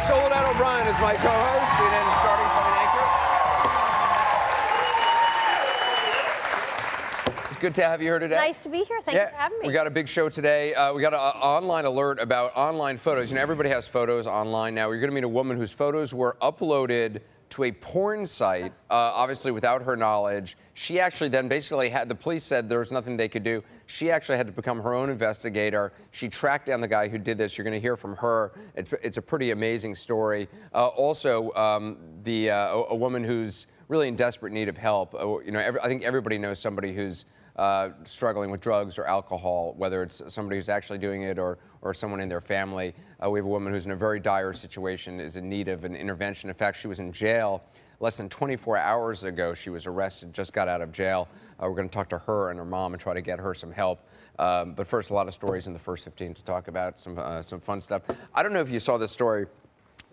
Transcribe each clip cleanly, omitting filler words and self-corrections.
Soledad O'Brien is my co-host, CNN starting point anchor. It's good to have you here today. Nice to be here. Thank you for having me. We got a big show today. We got an online alert about online photos. You know, everybody has photos online now. You're going to meet a woman whose photos were uploaded to a porn site, obviously without her knowledge. She actually then basically had, the police said there was nothing they could do. She actually had to become her own investigator. She tracked down the guy who did this. You're going to hear from her. It's a pretty amazing story. Also, a woman who's really in desperate need of help. You know, I think everybody knows somebody who's struggling with drugs or alcohol, whether it's somebody who's actually doing it or someone in their family. We have a woman who's in a very dire situation, is in need of an intervention. In fact, she was in jail less than 24 hours ago. She was arrested, just got out of jail. We're going to talk to her and her mom and try to get her some help. But first, a lot of stories in the first 15 to talk about, some fun stuff. I don't know if you saw this story.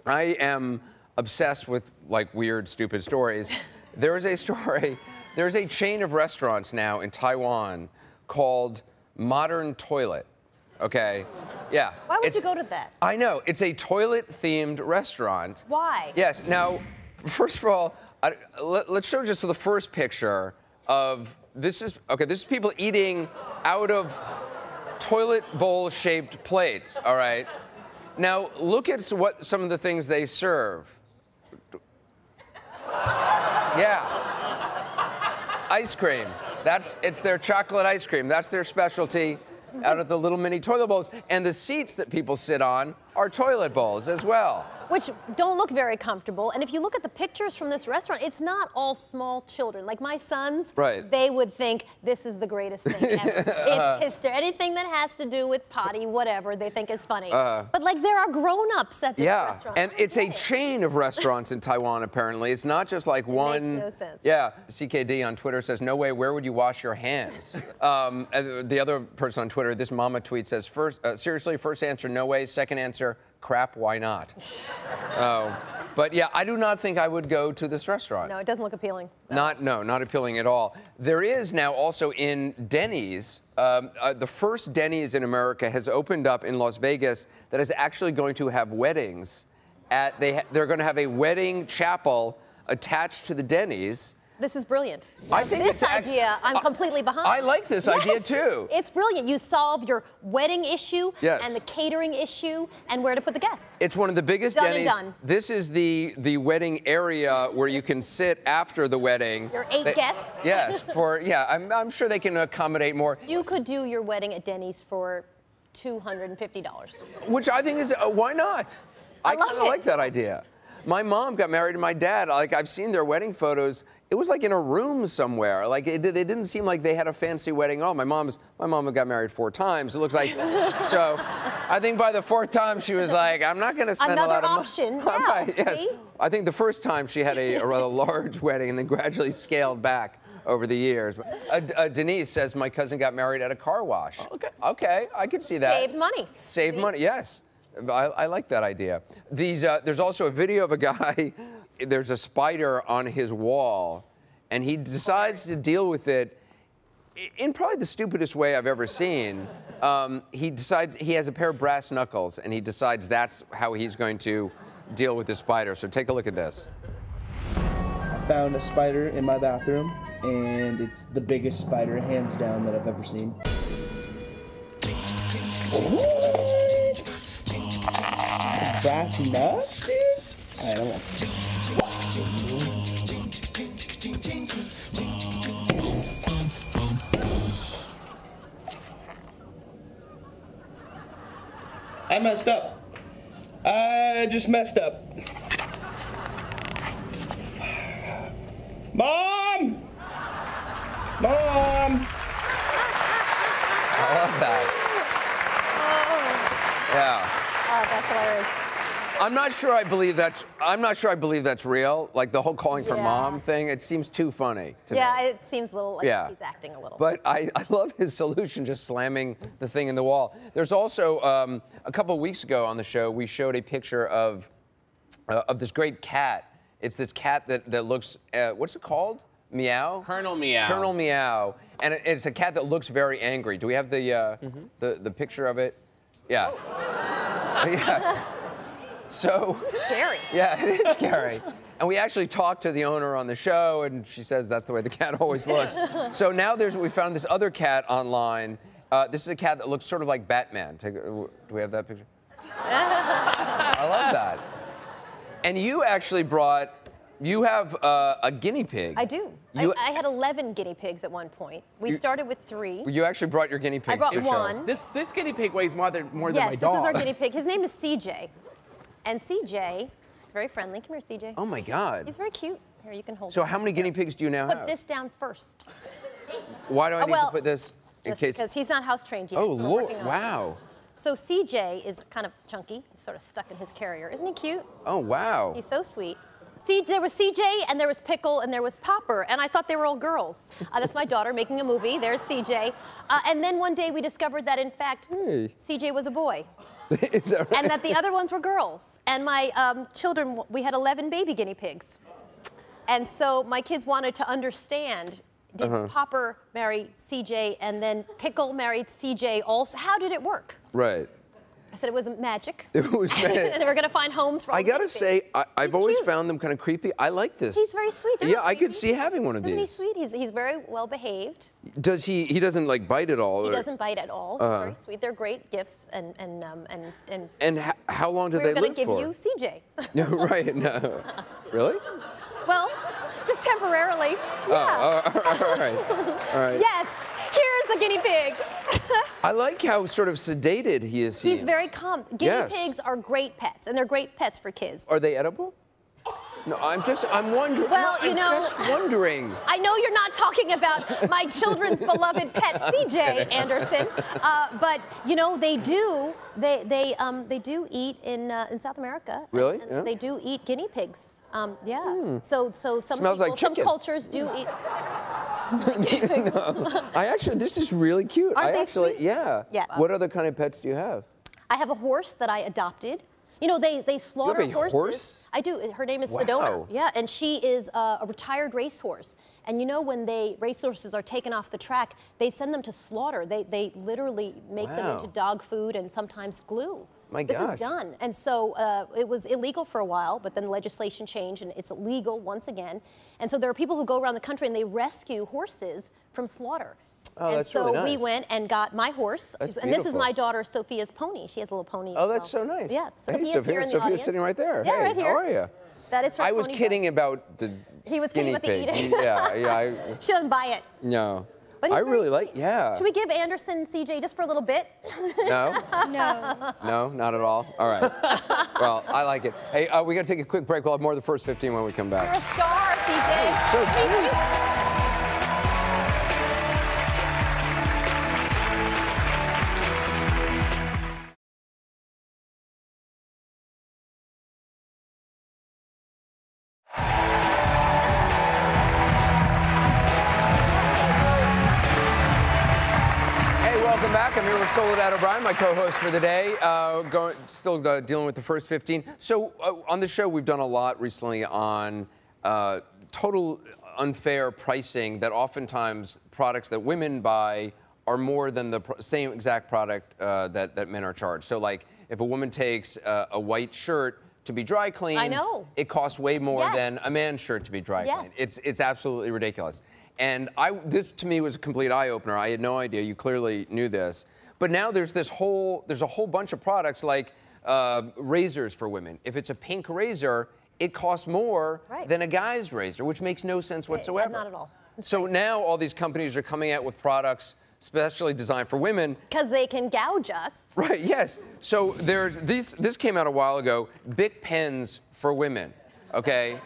I am obsessed with, like, weird, stupid stories. There is a story. There's a chain of restaurants now in Taiwan called Modern Toilet, okay? Yeah. Why would you go to that? I know. It's a toilet-themed restaurant. Why? Yes. Now, first of all, let's show just the first picture of, this is people eating out of toilet bowl-shaped plates, all right? Now, look at what some of the things they serve. Yeah. Ice cream. It's their chocolate ice cream. That's their specialty out of the little mini toilet bowls. And the seats that people sit on are toilet bowls as well. Which don't look very comfortable. And if you look at the pictures from this restaurant, it's not all small children. Like my sons, right. They would think this is the greatest thing ever. It's hysterical. Anything that has to do with potty, whatever, they think is funny. But like there are grown-ups at this restaurant. And it's a chain of restaurants in Taiwan, apparently. It's not just like one. Makes no sense. Yeah. CKD on Twitter says, no way, where would you wash your hands? And the other person on Twitter, this mama tweet says, seriously, first answer, no way. Second answer, crap, why not? But yeah, I do not think I would go to this restaurant. No, it doesn't look appealing. No, not appealing at all. There is now also in Denny's, the first Denny's in America has opened up in Las Vegas that is actually going to have weddings. They're going to have a wedding chapel attached to the Denny's. This is brilliant. I think this idea, I'm completely behind. I like this idea, too. It's brilliant. You solve your wedding issue yes. and the catering issue and where to put the guests. It's one of the biggest done Denny's. And done. This is the wedding area where you can sit after the wedding. Your 8 guests. Yes, I'm sure they can accommodate more. You could do your wedding at Denny's for $250. Which I think is, why not? I kind of like that idea. My mom got married to my dad. Like, I've seen their wedding photos. It was like in a room somewhere. Like, they didn't seem like they had a fancy wedding. Oh, my mom got married 4 times. It looks like, so I think by the 4th time she was like, I'm not going to spend a lot of money. Another option. Yeah, right, yes. I think the first time she had a rather large wedding and then gradually scaled back over the years. Denise says, my cousin got married at a car wash. Okay. Okay, I could see that. Saved money. Saved money, yes. I like that idea. There's also a video of a guy, there's a spider on his wall, and he decides to deal with it in probably the stupidest way I've ever seen. He decides he has a pair of brass knuckles, and he decides that's how he's going to deal with the spider. So take a look at this. I found a spider in my bathroom, and it's the biggest spider, hands down, that I've ever seen. Brass nuts, dude? I don't want to. I messed up. I just messed up. Mom! Mom! I love that. Yeah. Oh, that's hilarious. I'm not sure I believe that's real. Like the whole calling for mom thing, it seems too funny to me. Yeah, it seems a little like he's acting a little. But I love his solution, just slamming the thing in the wall. There's also, a couple of weeks ago on the show, we showed a picture of this great cat. It's this cat that looks, what's it called? Meow? Colonel Meow. Colonel Meow. And it's a cat that looks very angry. Do we have the picture of it? Yeah. Yeah. So Scary. yeah, it is scary. And we actually talked to the owner on the show, and she says that's the way the cat always looks. So now we found this other cat online. This is a cat that looks sort of like Batman. Do we have that picture? I love that. And you actually you have a guinea pig. I do. I had 11 guinea pigs at one point. We started with 3. You actually brought your guinea pig. I brought to one. This guinea pig weighs more than my dog. Yes, this is our guinea pig. His name is CJ. And CJ is very friendly. Come here, CJ. Oh, my God. He's very cute. Here, you can hold So him. how many guinea pigs do you now have? Put this down first. Why do I need to put this in Just case? because he's not house trained yet. Oh, We're Lord, working on it. wow. So CJ is kind of chunky. He's sort of stuck in his carrier. Isn't he cute? Oh, wow. He's so sweet. See, there was CJ, and there was Pickle, and there was Popper, and I thought they were all girls. That's my daughter making a movie. There's CJ. And then one day we discovered that, in fact, CJ was a boy. Is that right? And that the other ones were girls. And my children, we had 11 baby guinea pigs. And so my kids wanted to understand, did Popper marry CJ, and then Pickle married CJ also? How did it work? Right. I said it was magic. It was magic. And they were going to find homes for all I gotta the say, I've He's always cute. found them kind of creepy. I like this. He's very sweet. They're Yeah, not I could creepy. see having one of Isn't he these. sweet? He's very well behaved. Does he doesn't like bite at all? He or- doesn't bite at all. He's very sweet. They're great gifts, and how long do we're they going live to give for? you CJ. No, right, no. Really? Well, just temporarily. Oh, all right. All right. Yes, here's a guinea pig. I like how sort of sedated he is. He's very calm. Guinea Yes. pigs are great pets, and they're great pets for kids. Are they edible? No, I'm wondering. Well, no, you I'm know- just wondering. I know you're not talking about my children's beloved pet, CJ Anderson, but you know they do. They do eat in South America. Really? And Yeah. They do eat guinea pigs. Yeah. So some Smells like some chicken. cultures do eat. This is really cute. Aren't they actually, sweet? yeah. Yeah. What other kind of pets do you have? I have a horse that I adopted. You know, they slaughter a horses. horse? I do. Her name is Wow. Sedona. Yeah, and she is a retired racehorse. And you know, when racehorses are taken off the track, they send them to slaughter. They literally make them Wow. into dog food and sometimes glue. My This gosh. is done. And so it was illegal for a while, but then legislation changed and it's illegal once again. And so there are people who go around the country and they rescue horses from slaughter. Oh, and that's so really we nice. went and got my horse. That's And this is beautiful. my daughter Sophia's pony. She has a little pony. Oh, as that's well. so nice. Yeah, Hey, Sophia's Sophia. here in the Sophia's audience. sitting right there. Yeah, Hey, right here. how are you? That is her I was pony kidding dog. about the He was guinea kidding about the pig. eating. Yeah. She doesn't buy it. No. But he's I very really sweet. like. Yeah. Should we give Anderson CJ just for a little bit? No. No. No, not at all. All right. Well, I like it. Hey, we got to take a quick break. We'll have more of the first 15 when we come You're back. a star, CJ. So cute. Welcome back. I'm here with Soledad O'Brien, my co-host for the day. Still dealing with the first 15. So on the show, we've done a lot recently on total unfair pricing that oftentimes products that women buy are more than the same exact product that men are charged. So like if a woman takes a white shirt to be dry cleaned, I know. it costs way more Yes. than a man's shirt to be dry Yes. cleaned. It's absolutely ridiculous. And this to me was a complete eye-opener. I had no idea. You clearly knew this. But now there's a whole bunch of products like razors for women. If it's a pink razor, it costs more Right. than a guy's razor, which makes no sense whatsoever. Not at all. It's So crazy. now all these companies are coming out with products specially designed for women. Because they can gouge us. Right, yes. So this came out a while ago, Bic pens for women, okay?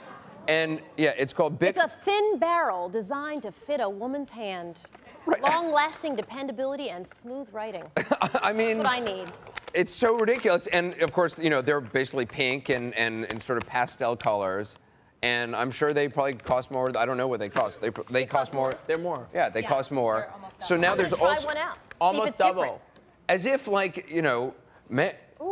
And yeah, it's called Bic. It's a thin barrel designed to fit a woman's hand. Right. Long-lasting dependability and smooth writing. I mean, That's what I need. it's so ridiculous. And of course, you know, they're basically pink and sort of pastel colors. And I'm sure they probably cost more. I don't know what they cost. They cost more. They're more. Yeah, they cost more. So now I'm there's gonna try also one out. See if Almost it's different. double. as if like, you know,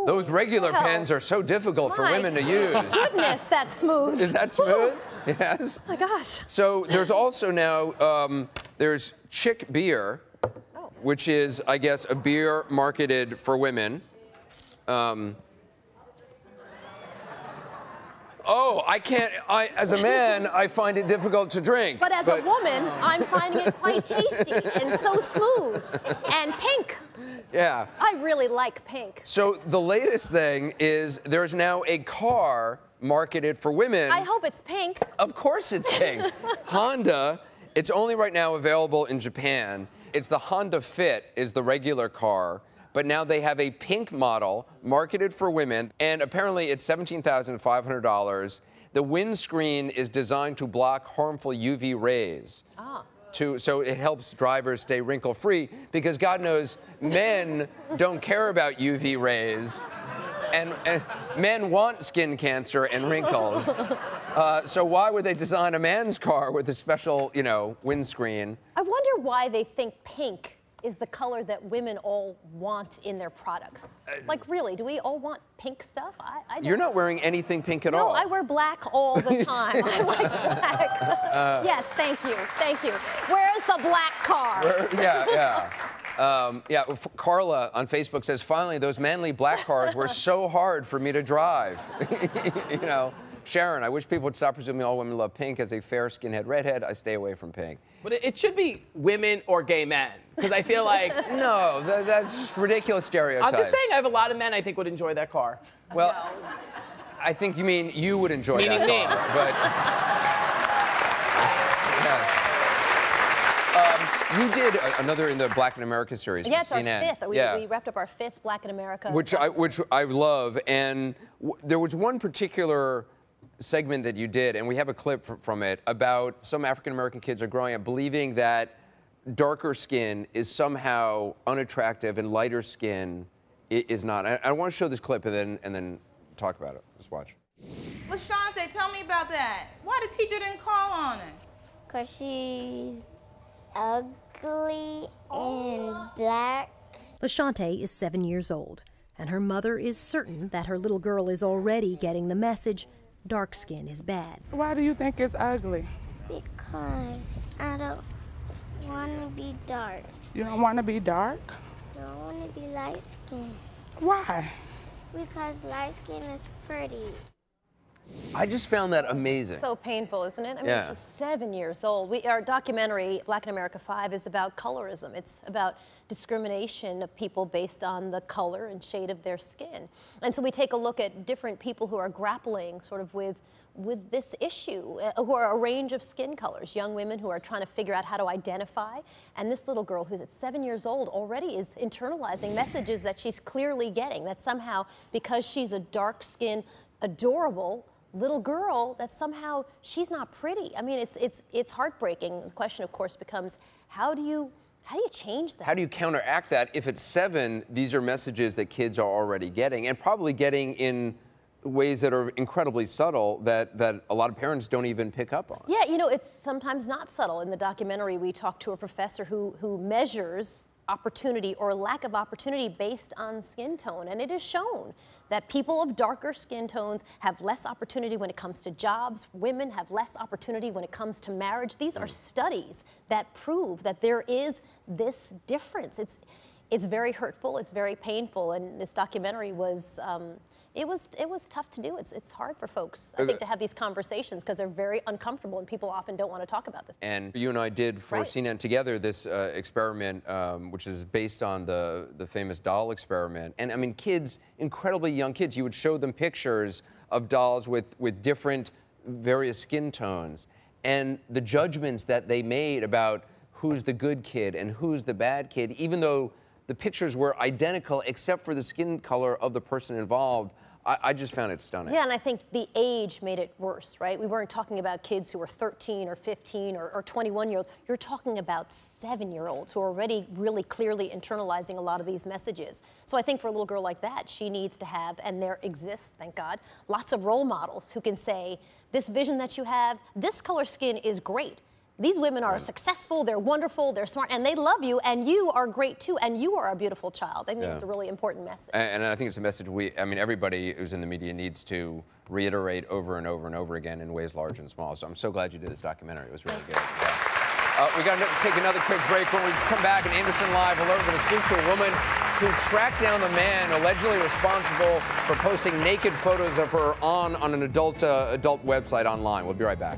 those regular well, pens are so difficult for my women to use. Goodness, that's smooth. Is that smooth? Yes. Oh my gosh. So there's also now there's Chick beer, which is, I guess, a beer marketed for women. oh, I can't, as a man, I find it difficult to drink. But as a woman, I'm finding it quite tasty and so smooth and pink. Yeah. I really like pink. So the latest thing is there's now a car marketed for women. I hope it's pink. Of course it's pink. Honda, it's only right now available in Japan. It's the Honda Fit is the regular car, but now they have a pink model marketed for women, and apparently it's $17,500. The windscreen is designed to block harmful UV rays. Ah. So it helps drivers stay wrinkle-free, because God knows men don't care about UV rays, and men want skin cancer and wrinkles. So why would they design a man's car with a special, you know, windscreen? I wonder why they think pink is the color that women all want in their products. Like, really, do we all want pink stuff? I don't. You're not wearing anything pink at all. No, I wear black all the time. I like black. Yes, thank you, thank you. Where's the black car? Carla on Facebook says, finally, those manly black cars were so hard for me to drive. You know, Sharon, I wish people would stop presuming all women love pink. As a fair skinhead redhead, I stay away from pink. But it should be women or gay men, because I feel like... No, that's just ridiculous stereotypes. I'm just saying I have a lot of men I think would enjoy that car. Well, I think you mean you would enjoy Meaning that me. car, but... Yes. You did another in the Black in America series. Yeah, it's for our CNN. fifth. We wrapped up our fifth Black in America. Which I love, and there was one particular segment that you did, and we have a clip from it, about some African-American kids are growing up believing that darker skin is somehow unattractive and lighter skin is not. I want to show this clip and then talk about it. Let's watch. LaShante, tell me about that. Why the teacher didn't call on her? Because she's ugly and black. LaShante is 7 years old, and her mother is certain that her little girl is already getting the message dark skin is bad. Why do you think it's ugly? Because I don't want to be dark. You don't want to be dark? I don't want to be light skinned. Why? Because light skin is pretty. I just found that amazing. So painful, isn't it? I mean, Yeah. she's 7 years old. Our documentary, Black in America 5, is about colorism. It's about discrimination of people based on the color and shade of their skin. And so we take a look at different people who are grappling sort of with this issue, who are a range of skin colors, young women who are trying to figure out how to identify. And this little girl who's at 7 years old already is internalizing messages that she's clearly getting, that somehow, because she's a dark-skinned, adorable little girl, that somehow she's not pretty. I mean, it's heartbreaking. The question, of course, becomes how do you change that? How do you counteract that if at 7, these are messages that kids are already getting, and probably getting in ways that are incredibly subtle that a lot of parents don't even pick up on? Yeah, you know, it's sometimes not subtle. In the documentary, we talked to a professor who measures opportunity or lack of opportunity based on skin tone, and it is shown that people of darker skin tones have less opportunity when it comes to jobs. Women have less opportunity when it comes to marriage. These are studies that prove that there is this difference. It's very hurtful, it's very painful, and this documentary was, it was tough to do. It's hard for folks, I think, to have these conversations because they're very uncomfortable and people often don't want to talk about this. And you and I did for CNN together this experiment, which is based on the famous doll experiment. And I mean, kids, incredibly young kids, you would show them pictures of dolls with different various skin tones. And the judgments that they made about who's the good kid and who's the bad kid, even though the pictures were identical except for the skin color of the person involved, I just found it stunning. Yeah, and I think the age made it worse, right? We weren't talking about kids who were 13 or 15 or 21-year-olds. You're talking about 7-year-olds who are already really clearly internalizing a lot of these messages. So I think for a little girl like that, she needs to have, and there exists, thank God, lots of role models who can say, this vision that you have, this color skin is great. These women are successful, they're wonderful, they're smart, and they love you, and you are great too, and you are a beautiful child. I think it's a really important message. And I think it's a message everybody who's in the media needs to reiterate over and over and over again in ways large and small. So I'm so glad you did this documentary. It was really good. Yeah. We got to take another quick break. When we come back, an Anderson Live alert, we're going to speak to a woman who tracked down the man allegedly responsible for posting naked photos of her on an adult website online. We'll be right back.